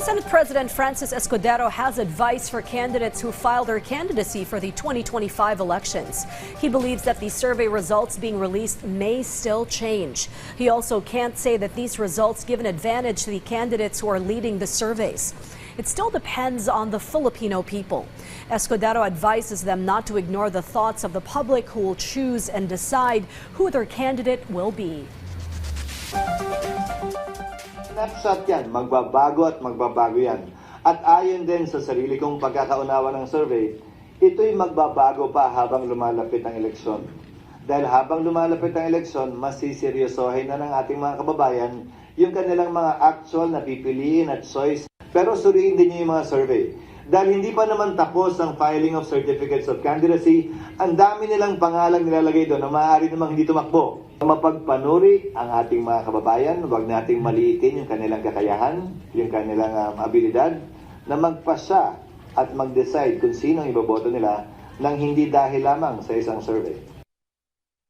Senate President Francis Escudero has advice for candidates who file their candidacy for the 2025 elections. He believes that the survey results being released may still change. He also can't say that these results give an advantage to the candidates who are leading the surveys. It still depends on the Filipino people. Escudero advises them not to ignore the thoughts of the public who will choose and decide who their candidate will be. Snapshot yan, magbabago at magbabago yan. At ayon din sa sarili kong pagkakaunawa ng survey, ito'y magbabago pa habang lumalapit ang eleksyon. Dahil habang lumalapit ang eleksyon, mas siseryosohin na ng ating mga kababayan yung kanilang mga actual na pipiliin at choice. Pero suriin din niyo yung mga survey. Dahil hindi pa naman tapos ang filing of certificates of candidacy, ang dami nilang pangalang nilalagay doon na maaari namang hindi tumakbo. Mapagpanuri ang ating mga kababayan, huwag nating maliitin yung kanilang kakayahan, yung kanilang abilidad, na magpasya at mag-decide kung sino ang iboboto nila nang hindi dahil lamang sa isang survey.